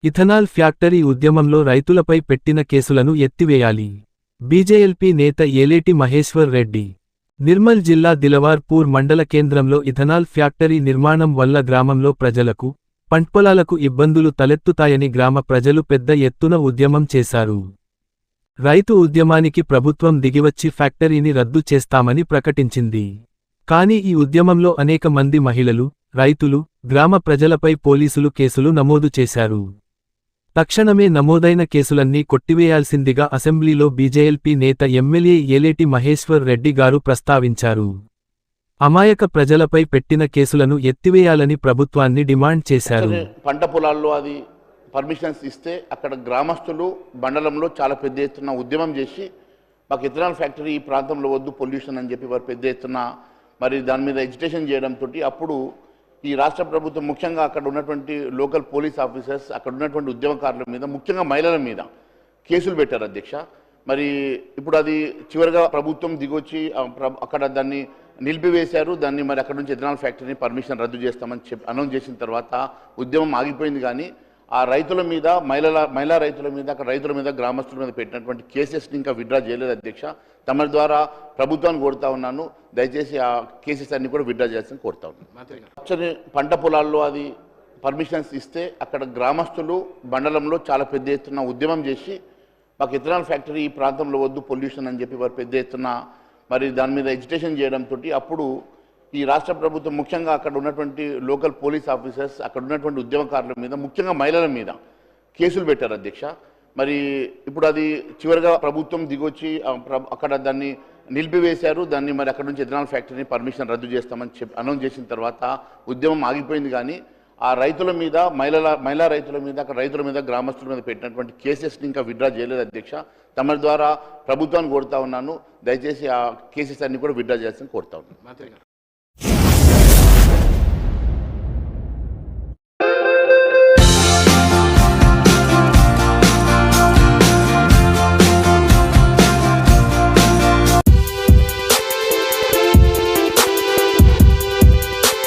Ethanol factory ఉద్యమంలో రైతులపై పెట్టిన కేసులను ఎత్తివేయాలి. బీజేఎల్పీ నేత ఏలేటి మహేశ్వర్ రెడ్డి. నిర్మల్ జిల్లా దిలవార్పూర్ మండల కేంద్రంలో ఇథనాల్ ఫ్యాక్టరీ నిర్మాణం వల్ల గ్రామంలో ప్రజలకు, పంటపొలాలకు ఇబ్బందులు తలెత్తుతాయని గ్రామ ప్రజలు పెద్ద ఎత్తున ఉద్యమం చేశారు. రైతు ఉద్యమానికి ప్రభుత్వం దిగివచ్చి ఫ్యాక్టరీని రద్దు చేస్తామని ప్రకటించింది. కానీ ఈ ఉద్యమంలో అనేక మంది మహిళలు, రైతులు, గ్రామ ప్రజలపై పోలీసులు కేసులు నమోదు చేశారు. తక్షణమే నమోదైన కేసులన్నీ కొట్టివేయాల్సిందిగా అసెంబ్లీలో బీజేఎల్పీ నేత ఎమ్మెల్యే ఏలేటి మహేశ్వర్ రెడ్డి గారు ప్రస్తావించారు. అమాయక ప్రజలపై పెట్టిన కేసులను ఎత్తివేయాలని ప్రభుత్వాన్ని డిమాండ్ చేశారు. పంట పొలాల్లో అది పర్మిషన్స్ ఇస్తే అక్కడ గ్రామస్తులు మండలంలో చాలా పెద్ద ఎత్తున ఉద్యమం చేసి మాకు ఇథనాల్ ఫ్యాక్టరీ ఈ ప్రాంతంలో వద్దు, పొల్యూషన్ అని చెప్పి వారు పెద్ద ఎత్తున మరి దాని మీద ఎజిటేషన్ చేయడంతో అప్పుడు ఈ రాష్ట్ర ప్రభుత్వం ముఖ్యంగా అక్కడ ఉన్నటువంటి లోకల్ పోలీస్ ఆఫీసర్స్, అక్కడ ఉన్నటువంటి ఉద్యమకారుల మీద, ముఖ్యంగా మహిళల మీద కేసులు పెట్టారు అధ్యక్ష. మరి ఇప్పుడు అది చివరిగా ప్రభుత్వం దిగొచ్చి అక్కడ దాన్ని నిలిపివేశారు. దాన్ని మరి అక్కడ నుంచి ఇథనాల్ ఫ్యాక్టరీని పర్మిషన్ రద్దు చేస్తామని అనౌన్స్ చేసిన తర్వాత ఉద్యమం ఆగిపోయింది. కానీ ఆ రైతుల మీద, మహిళా రైతుల మీద, అక్కడ రైతుల మీద, గ్రామస్తుల మీద పెట్టినటువంటి కేసెస్ని ఇంకా విత్డ్రా చేయలేదు అధ్యక్ష. తమ ద్వారా ప్రభుత్వాన్ని కోరుతా ఉన్నాను, దయచేసి ఆ కేసెస్ అన్ని కూడా విత్డ్రా చేయాల్సింది కోరుతా ఉన్నాను. పంట పొలాల్లో అది పర్మిషన్స్ ఇస్తే అక్కడ గ్రామస్తులు మండలంలో చాలా పెద్ద ఎత్తున ఉద్యమం చేసి మాకు ఇథనాల్ ఫ్యాక్టరీ ఈ ప్రాంతంలో వద్దు, పొల్యూషన్ అని చెప్పి వారు పెద్ద ఎత్తున మరి దాని మీద ఎజిటేషన్ చేయడంతో అప్పుడు ఈ రాష్ట్ర ప్రభుత్వం ముఖ్యంగా అక్కడ ఉన్నటువంటి లోకల్ పోలీస్ ఆఫీసర్స్, అక్కడ ఉన్నటువంటి ఉద్యమకారుల మీద, ముఖ్యంగా మహిళల మీద కేసులు పెట్టారు అధ్యక్ష. మరి ఇప్పుడు అది చివరిగా ప్రభుత్వం దిగొచ్చి అక్కడ దాన్ని నిలిపివేశారు. దాన్ని మరి అక్కడ నుంచి ఇథనాల్ ఫ్యాక్టరీని పర్మిషన్ రద్దు చేస్తామని అనౌన్స్ చేసిన తర్వాత ఉద్యమం ఆగిపోయింది. కానీ ఆ రైతుల మీద, మహిళా రైతుల మీద, అక్కడ రైతుల మీద, గ్రామస్తుల మీద పెట్టినటువంటి కేసెస్ని ఇంకా విత్డ్రా చేయలేదు అధ్యక్ష. తమ ద్వారా ప్రభుత్వాన్ని కోరుతా ఉన్నాను, దయచేసి ఆ కేసెస్ అన్ని కూడా విత్డ్రా చేయాల్సింది కోరుతా ఉన్నాను.